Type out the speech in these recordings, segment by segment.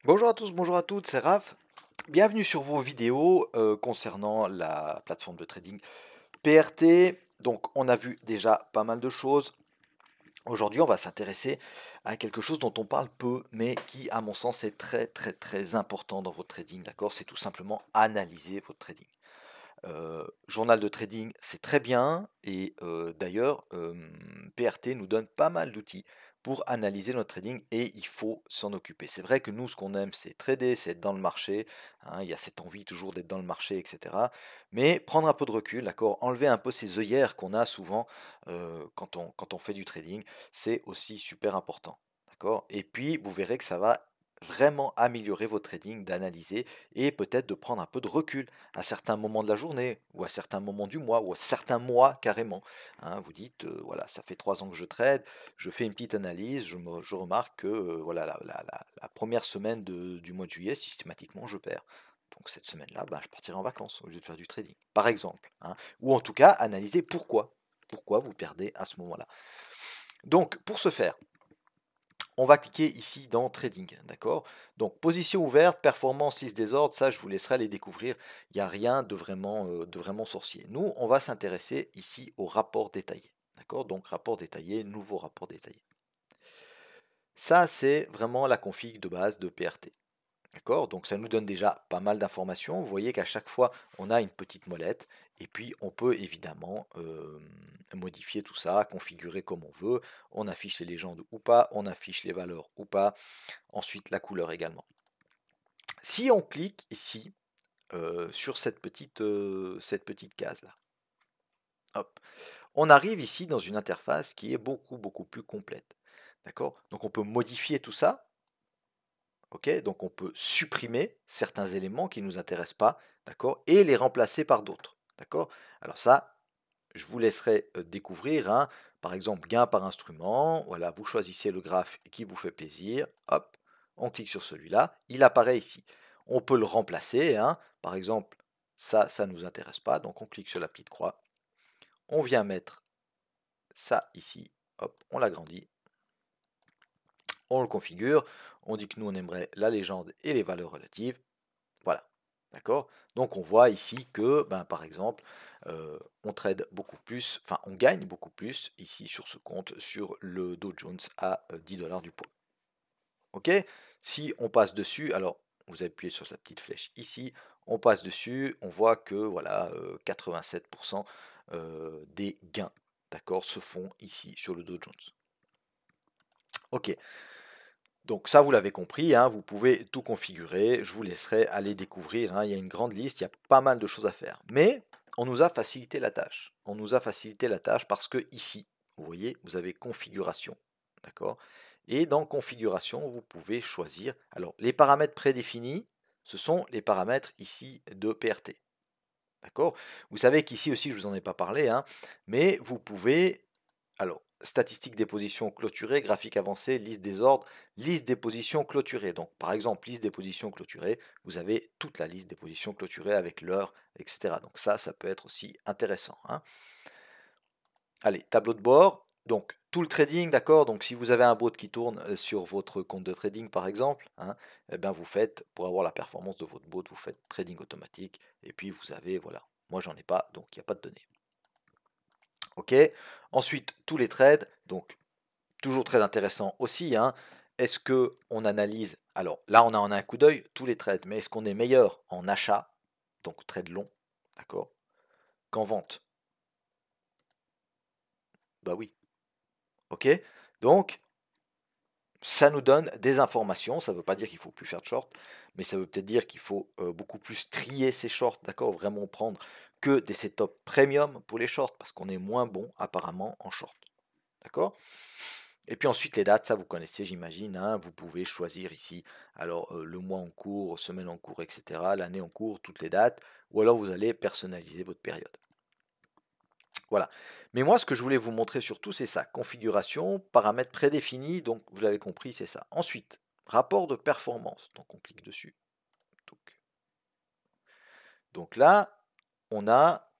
Bonjour à tous, bonjour à toutes, c'est Raph. Bienvenue sur vos vidéos concernant la plateforme de trading PRT. Donc, on a vu déjà pas mal de choses. Aujourd'hui, on va s'intéresser à quelque chose dont on parle peu, mais qui, à mon sens, est très très très important dans votre trading. D'accord? C'est tout simplement analyser votre trading. Journal de trading, c'est très bien et d'ailleurs, PRT nous donne pas mal d'outils pour analyser notre trading et il faut s'en occuper. C'est vrai que nous, ce qu'on aime, c'est trader, c'est être dans le marché, hein, il y a cette envie toujours d'être dans le marché, etc. Mais prendre un peu de recul, d'accord, enlever un peu ces œillères qu'on a souvent quand on fait du trading, c'est aussi super important. D'accord? Et puis, vous verrez que ça va vraiment améliorer votre trading, d'analyser et peut-être de prendre un peu de recul à certains moments de la journée, ou à certains moments du mois, ou à certains mois carrément. Hein, vous dites, voilà, ça fait 3 ans que je trade, je fais une petite analyse, je remarque que voilà, la première semaine du mois de juillet, systématiquement, je perds. Donc cette semaine-là, ben, je partirai en vacances au lieu de faire du trading, par exemple. Hein. Ou en tout cas, analyser pourquoi. Pourquoi vous perdez à ce moment-là. Donc, pour ce faire, on va cliquer ici dans Trading, d'accord? Donc position ouverte, performance, liste des ordres, ça je vous laisserai les découvrir. Il n'y a rien de vraiment sorcier. Nous, on va s'intéresser ici au rapport détaillé, d'accord? Donc rapport détaillé, nouveau rapport détaillé. Ça, c'est vraiment la config de base de PRT. D'accord? Donc ça nous donne déjà pas mal d'informations. Vous voyez qu'à chaque fois, on a une petite molette. Et puis, on peut évidemment modifier tout ça, configurer comme on veut. On affiche les légendes ou pas, on affiche les valeurs ou pas. Ensuite, la couleur également. Si on clique ici sur cette petite case-là, hop, on arrive ici dans une interface qui est beaucoup plus complète. D'accord? Donc on peut modifier tout ça. Ok, donc on peut supprimer certains éléments qui ne nous intéressent pas, d'accord, et les remplacer par d'autres, d'accord. Alors ça, je vous laisserai découvrir, hein. Par exemple, gain par instrument, voilà, vous choisissez le graphe qui vous fait plaisir, hop, on clique sur celui-là, il apparaît ici. On peut le remplacer, hein. Par exemple, ça ne nous intéresse pas, donc on clique sur la petite croix, on vient mettre ça ici, hop, on l'agrandit, on le configure, on dit que nous on aimerait la légende et les valeurs relatives. Voilà, d'accord? Donc on voit ici que, ben, par exemple, on trade beaucoup plus, enfin on gagne beaucoup plus ici sur ce compte, sur le Dow Jones à 10 dollars du point. Ok? Si on passe dessus, alors vous appuyez sur la petite flèche ici, on passe dessus, on voit que voilà, 87% des gains, d'accord, se font ici sur le Dow Jones. Ok, donc ça, vous l'avez compris, hein, vous pouvez tout configurer, je vous laisserai aller découvrir, hein, il y a une grande liste, il y a pas mal de choses à faire. Mais on nous a facilité la tâche. On nous a facilité la tâche parce que ici, vous voyez, vous avez configuration, d'accord? Et dans configuration, vous pouvez choisir, alors les paramètres prédéfinis, ce sont les paramètres ici de PRT, d'accord? Vous savez qu'ici aussi, je ne vous en ai pas parlé, hein, mais vous pouvez, alors, statistiques des positions clôturées, graphique avancé, liste des ordres, liste des positions clôturées. Donc, par exemple, liste des positions clôturées, vous avez toute la liste des positions clôturées avec l'heure, etc. Donc ça peut être aussi intéressant, hein. Allez, tableau de bord. Donc, tout le trading, d'accord. Donc, si vous avez un bot qui tourne sur votre compte de trading, par exemple, hein, eh bien, vous faites, pour avoir la performance de votre bot, vous faites trading automatique. Et puis, vous avez, voilà. Moi, j'en ai pas, donc il n'y a pas de données. Ok. Ensuite, tous les trades. Donc, toujours très intéressant aussi, hein. Est-ce que on analyse, alors là on a en un coup d'œil tous les trades, mais est-ce qu'on est meilleur en achat, donc trade long, d'accord, qu'en vente? Bah oui, ok. Donc ça nous donne des informations, ça ne veut pas dire qu'il faut plus faire de short, mais ça veut peut-être dire qu'il faut beaucoup plus trier ses shorts, d'accord, vraiment prendre que des setups premium pour les shorts, parce qu'on est moins bon apparemment en short, d'accord. Et puis ensuite les dates, ça vous connaissez j'imagine, hein, vous pouvez choisir ici, alors le mois en cours, semaine en cours, etc., l'année en cours, toutes les dates, ou alors vous allez personnaliser votre période. Voilà. Mais moi ce que je voulais vous montrer surtout c'est ça, configuration, paramètres prédéfinis, donc vous l'avez compris c'est ça. Ensuite, rapport de performance, donc on clique dessus. Donc là, on a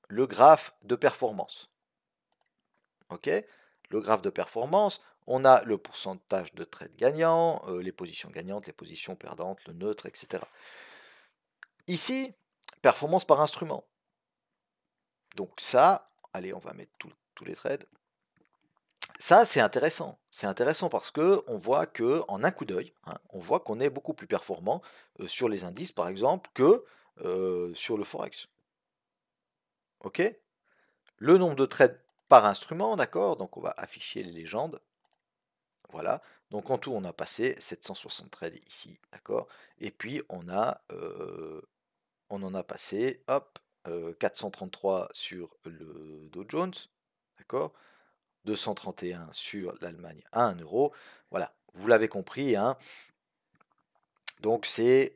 le graphe de performance. Ok, le graphe de performance, On a le pourcentage de trades gagnants, les positions gagnantes, les positions perdantes, le neutre, etc. Ici, performance par instrument. Donc ça, allez, on va mettre tous les trades. Ça, c'est intéressant. C'est intéressant parce que on voit que en un coup d'œil, hein, on voit qu'on est beaucoup plus performant sur les indices, par exemple, que sur le forex. Ok? Le nombre de trades par instrument, d'accord? Donc on va afficher les légendes. Voilà. Donc en tout, on a passé 760 trades ici, d'accord? Et puis on en a passé, hop, 433 sur le Dow Jones, d'accord? 231 sur l'Allemagne à 1 euro. Voilà, vous l'avez compris, hein. Donc ce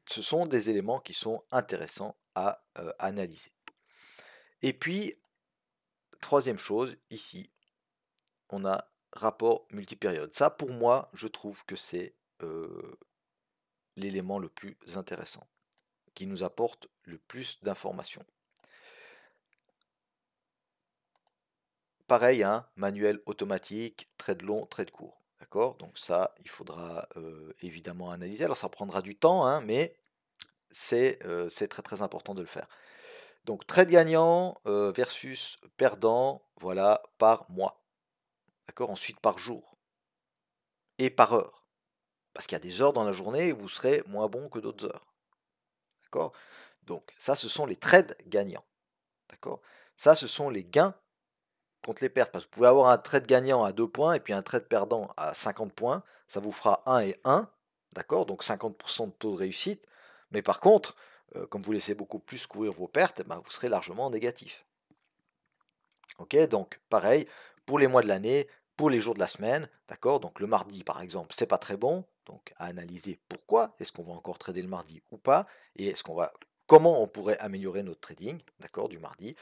sont des éléments qui sont intéressants à analyser. Et puis, troisième chose, ici, on a rapport multipériode. Ça, pour moi, je trouve que c'est l'élément le plus intéressant, qui nous apporte le plus d'informations. Pareil, hein, manuel automatique, trade long, trade court. D'accord? Donc ça, il faudra évidemment analyser. Alors ça prendra du temps, hein, mais c'est très très important de le faire. Donc trade gagnant versus perdant, voilà, par mois. D'accord? Ensuite par jour et par heure. Parce qu'il y a des heures dans la journée où vous serez moins bon que d'autres heures. D'accord? Donc ça, ce sont les trades gagnants. D'accord? Ça, ce sont les gains contre les pertes. Parce que vous pouvez avoir un trade gagnant à 2 points et puis un trade perdant à 50 points. Ça vous fera 1 et 1. D'accord? Donc 50% de taux de réussite. Mais par contre, comme vous laissez beaucoup plus couvrir vos pertes, ben, vous serez largement négatif. Ok? Donc pareil, pour les mois de l'année, pour les jours de la semaine. D'accord? Donc le mardi, par exemple, c'est pas très bon. Donc à analyser pourquoi. Est-ce qu'on va encore trader le mardi ou pas? Et comment on pourrait améliorer notre trading, d'accord, du mardi.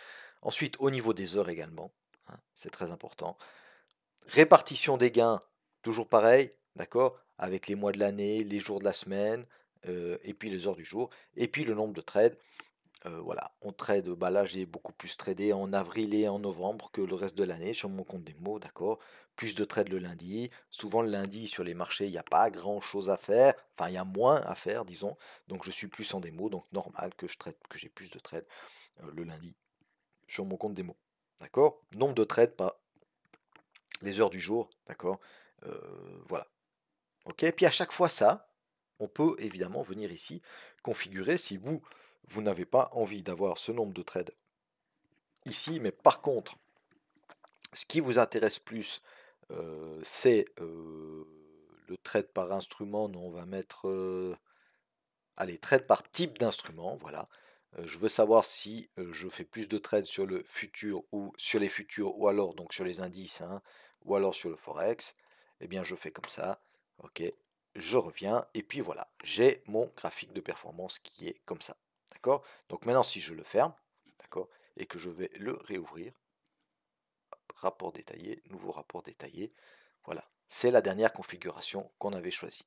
Ensuite, au niveau des heures également, hein, c'est très important. Répartition des gains, toujours pareil, d'accord, avec les mois de l'année, les jours de la semaine, et puis les heures du jour, et puis le nombre de trades. Voilà, on trade, bah là j'ai beaucoup plus tradé en avril et en novembre que le reste de l'année sur mon compte démo, d'accord. Plus de trades le lundi. Souvent le lundi sur les marchés, il n'y a pas grand chose à faire. Enfin, il y a moins à faire, disons. Donc je suis plus en démo, donc normal que que j'ai plus de trades le lundi sur mon compte démo. D'accord? Nombre de trades, pas les heures du jour, d'accord? Voilà. Ok, et puis à chaque fois ça, on peut évidemment venir ici configurer si vous n'avez pas envie d'avoir ce nombre de trades ici, mais par contre, ce qui vous intéresse plus, c'est le trade par instrument. Nous, on va mettre, allez, trade par type d'instrument, voilà. Je veux savoir si je fais plus de trades sur le futur ou sur les futurs, ou alors donc sur les indices, hein, ou alors sur le forex. Eh bien, je fais comme ça. Ok, je reviens et puis voilà, j'ai mon graphique de performance qui est comme ça. D'accord? Donc maintenant, si je le ferme, d'accord, et que je vais le réouvrir, rapport détaillé, nouveau rapport détaillé. Voilà, c'est la dernière configuration qu'on avait choisie.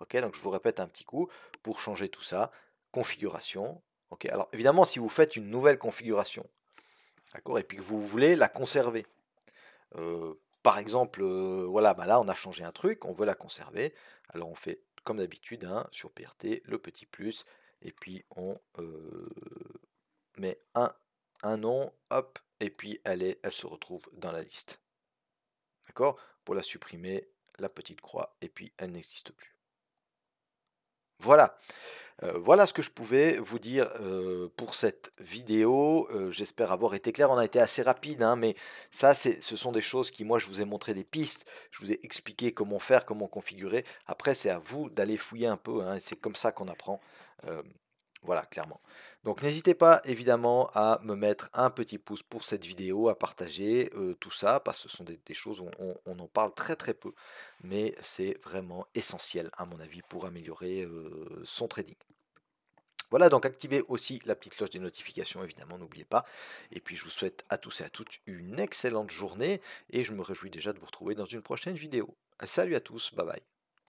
Ok, donc je vous répète un petit coup pour changer tout ça. Configuration. Ok, alors évidemment, si vous faites une nouvelle configuration, d'accord, et puis que vous voulez la conserver, par exemple, voilà, bah là on a changé un truc, on veut la conserver. Alors on fait comme d'habitude, hein, sur PRT, le petit plus, et puis on met un nom, hop, et puis elle se retrouve dans la liste. D'accord? Pour la supprimer, la petite croix, et puis elle n'existe plus. Voilà. Voilà ce que je pouvais vous dire pour cette vidéo. J'espère avoir été clair. On a été assez rapide, hein, mais ça, ce sont des choses qui, moi, je vous ai montré des pistes. Je vous ai expliqué comment faire, comment configurer. Après, c'est à vous d'aller fouiller un peu, hein, et c'est comme ça qu'on apprend. Euh, voilà, clairement. Donc n'hésitez pas évidemment à me mettre un petit pouce pour cette vidéo, à partager tout ça, parce que ce sont des choses où on en parle très très peu, mais c'est vraiment essentiel à mon avis pour améliorer son trading. Voilà, donc activez aussi la petite cloche des notifications, évidemment, n'oubliez pas. Et puis je vous souhaite à tous et à toutes une excellente journée, et je me réjouis déjà de vous retrouver dans une prochaine vidéo. Salut à tous, bye bye.